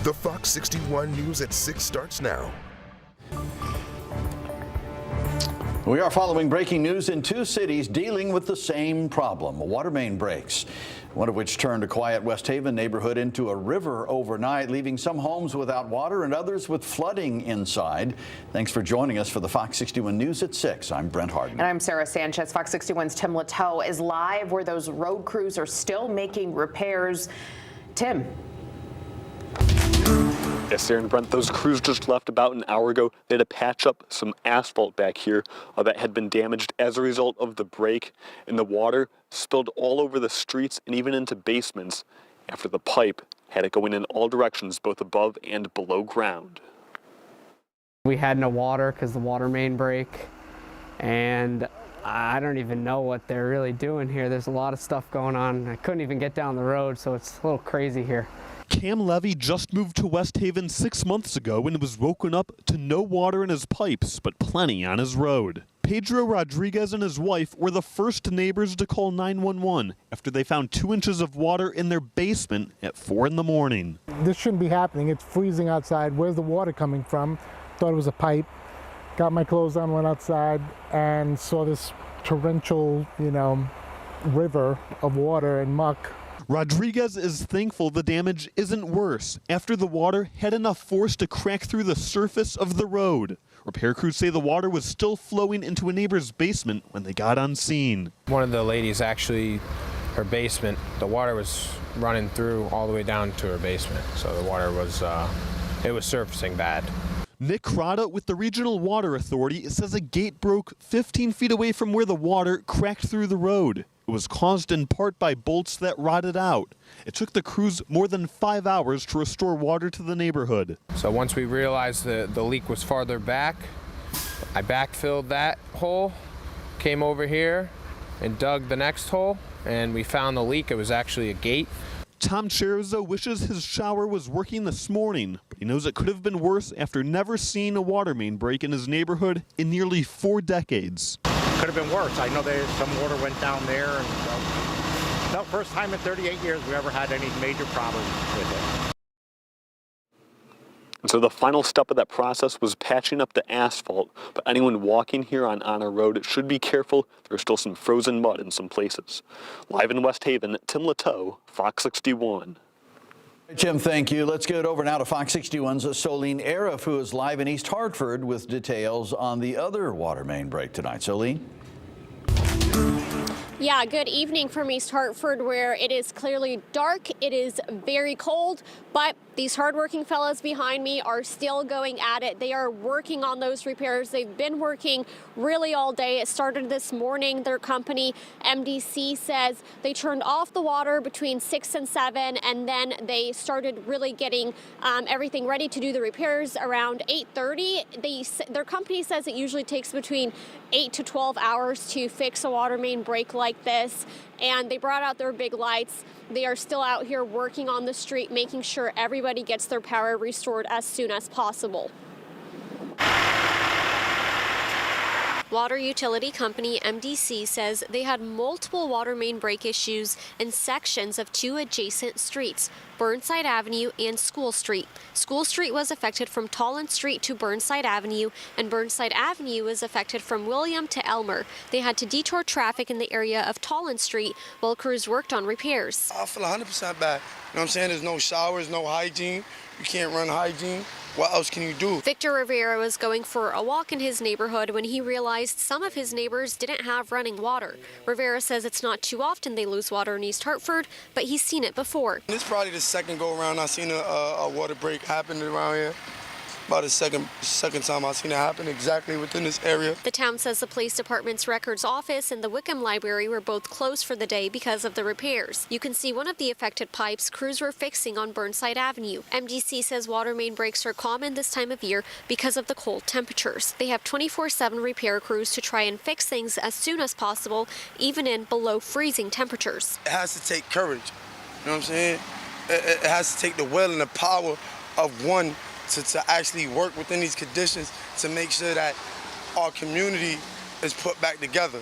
The Fox 61 News at 6 starts now. We are following breaking news in two cities dealing with the same problem. Water main breaks, one of which turned a quiet West Haven neighborhood into a river overnight, leaving some homes without water and others with flooding inside. Thanks for joining us for the Fox 61 News at 6. I'm Brent Harden. And I'm Sarah Sanchez. Fox 61's Tim Latow is live where those road crews are still making repairs. Tim. Yes, Sarah and Brent, those crews just left about an hour ago. They had to patch up some asphalt back here that had been damaged as a result of the break, and the water spilled all over the streets and even into basements after the pipe had it going in all directions, both above and below ground. We had no water because the water main break, and I don't even know what they're really doing here. There's a lot of stuff going on. I couldn't even get down the road, so it's a little crazy here. Cam Levy just moved to West Haven 6 months ago and was woken up to no water in his pipes, but plenty on his road. Pedro Rodriguez and his wife were the first neighbors to call 911 after they found 2 inches of water in their basement at 4 in the morning. This shouldn't be happening. It's freezing outside. Where's the water coming from? Thought it was a pipe. Got my clothes on, went outside, and saw this torrential, river of water and muck. Rodriguez is thankful the damage isn't worse after the water had enough force to crack through the surface of the road. Repair crews say the water was still flowing into a neighbor's basement when they got on scene. One of the ladies, actually, her basement, the water was running through all the way down to her basement. So the water was, it was surfacing bad. Nick Crota with the Regional Water Authority says a gate broke 15 feet away from where the water cracked through the road. It was caused in part by bolts that rotted out. It took the crews more than 5 hours to restore water to the neighborhood. So once we realized the leak was farther back, I backfilled that hole, came over here and dug the next hole, and we found the leak. It was actually a gate. Tom Cherizo wishes his shower was working this morning, but he knows it could have been worse after never seeing a water main break in his neighborhood in nearly 4 decades. Could have been worse. I know some water went down there, and no, first time in 38 years we ever had any major problems with it. And so the final step of that process was patching up the asphalt, but anyone walking here on Honor Road should be careful. There's still some frozen mud in some places. Live in West Haven, Tim Latow, Fox 61. Tim, thank you. Let's get over now to Fox 61's Solene Arif, who is live in East Hartford with details on the other water main break tonight. Solene? Yeah, good evening from East Hartford, where it is clearly dark. It is very cold, but these hardworking fellows behind me are still going at it. They are working on those repairs. They've been working really all day. It started this morning. Their company, MDC, says they turned off the water between 6 and 7, and then they started really getting everything ready to do the repairs around 8:30. Their company says it usually takes between 8 to 12 hours to fix a water main break like this, and they brought out their big lights. They are still out here working on the street, making sure everybody gets their power restored as soon as possible. Water utility company MDC says they had multiple water main break issues in sections of 2 adjacent streets, Burnside Avenue and School Street. School Street was affected from Tolland Street to Burnside Avenue, and Burnside Avenue was affected from William to Elmer. They had to detour traffic in the area of Tolland Street while crews worked on repairs. I feel 100% bad. You know what I'm saying? There's no showers, no hygiene. You can't run hygiene. What else can you do? Victor Rivera was going for a walk in his neighborhood when he realized some of his neighbors didn't have running water. Rivera says it's not too often they lose water in East Hartford, but he's seen it before. This is probably the second go around I've seen a water break happen around here. About the second time I've seen it happen exactly within this area. The town says the police department's records office and the Wickham Library were both closed for the day because of the repairs. You can see one of the affected pipes crews were fixing on Burnside Avenue. MDC says water main breaks are common this time of year because of the cold temperatures. They have 24/7 repair crews to try and fix things as soon as possible, even in below freezing temperatures. It has to take courage, you know what I'm saying? It has to take the will and the power of one to actually work within these conditions to make sure that our community is put back together.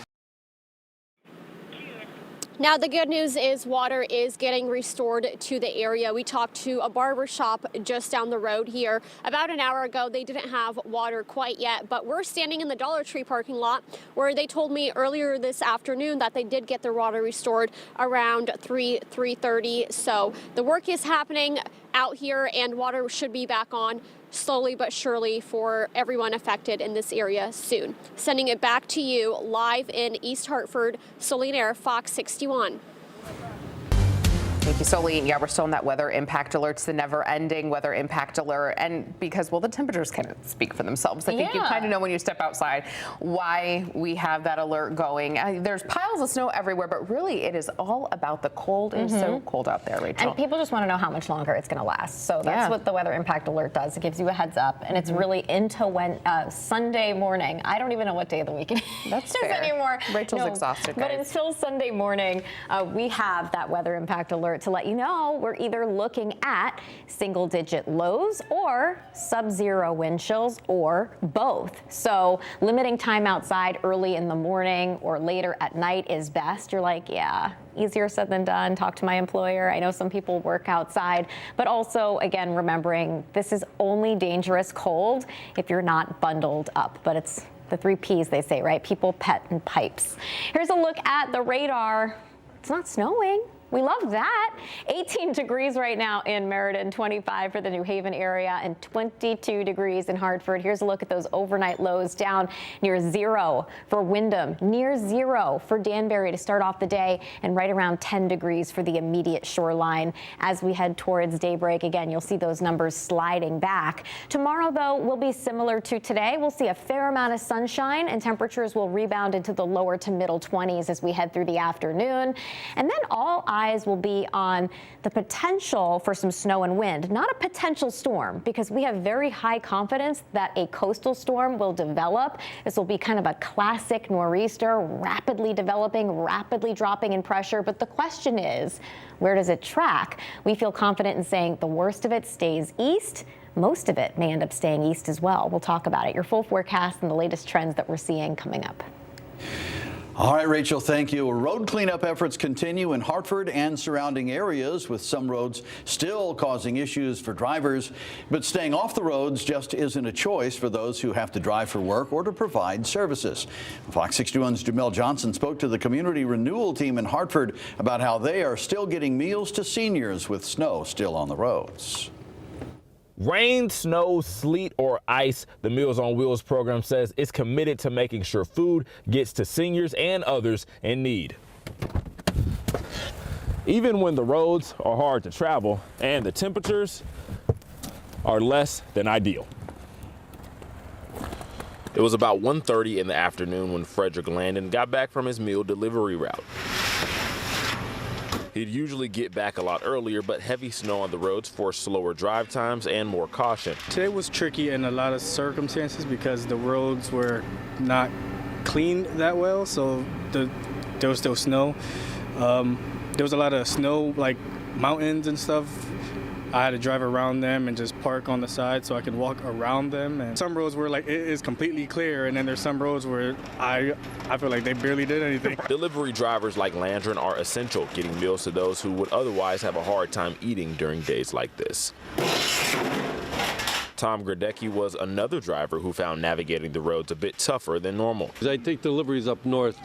Now, the good news is water is getting restored to the area. We talked to a barber shop just down the road here. About an hour ago, they didn't have water quite yet, but we're standing in the Dollar Tree parking lot where they told me earlier this afternoon that they did get their water restored around 3:30. So the work is happening out here and water should be back on slowly but surely for everyone affected in this area soon. Sending it back to you live in East Hartford, Solene Air, Fox 61. Thank you, Solene. Yeah, we're still in that weather impact alerts, the never-ending weather impact alert, and because, well, the temperatures kind of speak for themselves. I think you kind of know when you step outside why we have that alert going. There's piles of snow everywhere, but really it is all about the cold. It is so cold out there, Rachel. And people just want to know how much longer it's going to last. So that's what the weather impact alert does. It gives you a heads up, and it's really into Sunday morning. I don't even know what day of the week it is anymore. Rachel's exhausted, guys. But until Sunday morning, we have that weather impact alert to let you know we're either looking at single-digit lows or sub-zero wind chills or both. So limiting time outside early in the morning or later at night is best. You're like, yeah, easier said than done. Talk to my employer. I know some people work outside, but also, again, remembering this is only dangerous cold if you're not bundled up. But it's the 3 Ps they say, right? People, pet, and pipes. Here's a look at the radar. It's not snowing. We love that. 18 degrees right now in Meriden, 25 for the New Haven area, and 22 degrees in Hartford. Here's a look at those overnight lows down near 0 for Windham, near 0 for Danbury to start off the day, and right around 10 degrees for the immediate shoreline. As we head towards daybreak, again, you'll see those numbers sliding back. Tomorrow, though, will be similar to today. We'll see a fair amount of sunshine, and temperatures will rebound into the lower to middle 20s as we head through the afternoon. And then all eyes will be on the potential for some snow and wind, not a potential storm, because we have very high confidence that a coastal storm will develop. This will be kind of a classic nor'easter, rapidly developing, rapidly dropping in pressure. But the question is, where does it track? We feel confident in saying the worst of it stays east. Most of it may end up staying east as well. We'll talk about it. Your full forecast and the latest trends that we're seeing coming up. All right, Rachel, thank you. Road cleanup efforts continue in Hartford and surrounding areas, with some roads still causing issues for drivers. But staying off the roads just isn't a choice for those who have to drive for work or to provide services. Fox 61's Jamel Johnson spoke to the community renewal team in Hartford about how they are still getting meals to seniors with snow still on the roads. Rain, snow, sleet, or ice, the Meals on Wheels program says it's committed to making sure food gets to seniors and others in need. Even when the roads are hard to travel and the temperatures are less than ideal. It was about 1:30 in the afternoon when Frederick Landon got back from his meal delivery route. He'd usually get back a lot earlier, but heavy snow on the roads forced slower drive times and more caution. Today was tricky in a lot of circumstances because the roads were not cleaned that well, so there was still snow. There was a lot of snow, like mountains and stuff. I had to drive around them and just park on the side so I could walk around them. And some roads were like, it is completely clear, and then there's some roads where I feel like they barely did anything. Delivery drivers like Landron are essential, getting meals to those who would otherwise have a hard time eating during days like this. Tom Gradecki was another driver who found navigating the roads a bit tougher than normal. I take deliveries up north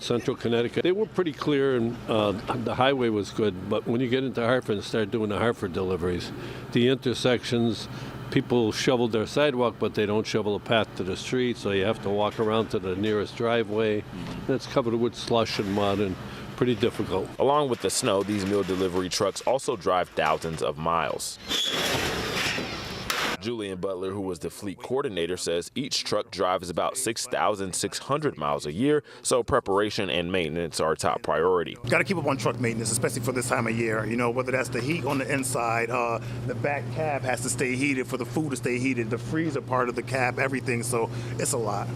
central Connecticut. They were pretty clear, and the highway was good, but when you get into Hartford and start doing the Hartford deliveries, the intersections, people shovel their sidewalk, but they don't shovel a path to the street, so you have to walk around to the nearest driveway. That's covered with slush and mud and pretty difficult. Along with the snow, these meal delivery trucks also drive thousands of miles. Julian Butler, who was the fleet coordinator, says each truck drives about 6,600 miles a year, so preparation and maintenance are top priority. Got to keep up on truck maintenance, especially for this time of year. You know, whether that's the heat on the inside, the back cab has to stay heated for the food to stay heated, the freezer part of the cab, everything, so it's a lot.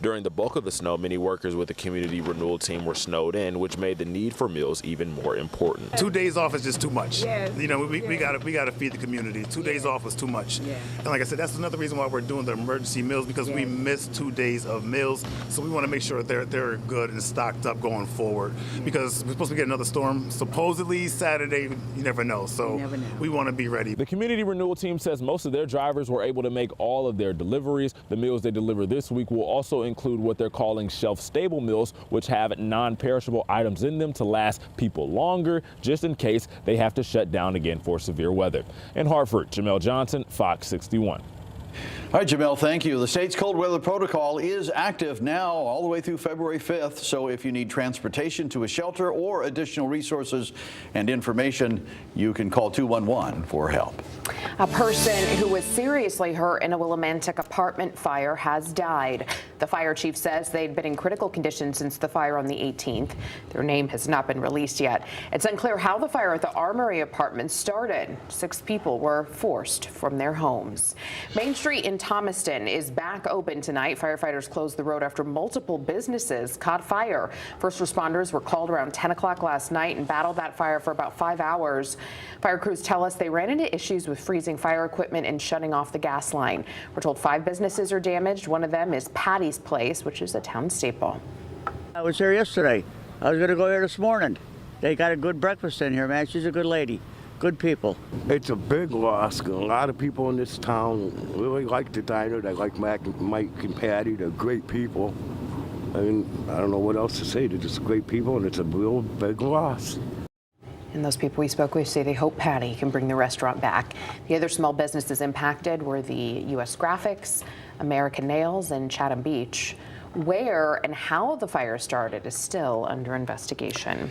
During the bulk of the snow, many workers with the community renewal team were snowed in, which made the need for meals even more important. 2 days off is just too much. You know, we gotta feed the community. 2 days off was too much. And like I said, that's another reason why we're doing the emergency meals, because we missed 2 days of meals. So we want to make sure they're good and stocked up going forward, because we're supposed to get another storm supposedly Saturday. You never know. So we want to be ready. The community renewal team says most of their drivers were able to make all of their deliveries. The meals they deliver this week will also include what they're calling shelf-stable meals, which have non-perishable items in them to last people longer, just in case they have to shut down again for severe weather. In Hartford, Jamel Johnson, Fox 61. All right, Jamel, thank you. The state's cold weather protocol is active now all the way through February 5th. So if you need transportation to a shelter or additional resources and information, you can call 211 for help. A person who was seriously hurt in a Willimantic apartment fire has died. The fire chief says they've been in critical condition since the fire on the 18th. Their name has not been released yet. It's unclear how the fire at the Armory apartment started. 6 people were forced from their homes. Main Street in Thomaston is back open tonight. Firefighters closed the road after multiple businesses caught fire. First responders were called around 10 o'clock last night and battled that fire for about 5 hours. Fire crews tell us they ran into issues with freezing fire equipment and shutting off the gas line. We're told 5 businesses are damaged. One of them is Patty's Place, which is a town staple. I was here yesterday. I was going to go here this morning. They got a good breakfast in here, man. She's a good lady. Good people. It's a big loss. A lot of people in this town really like the diner. They like Mike and Patty. They're great people. I mean, I don't know what else to say. They're just great people, and it's a real big loss. And those people we spoke with say they hope Patty can bring the restaurant back. The other small businesses impacted were the U.S. Graphics, American Nails, and Chatham Beach. Where and how the fire started is still under investigation.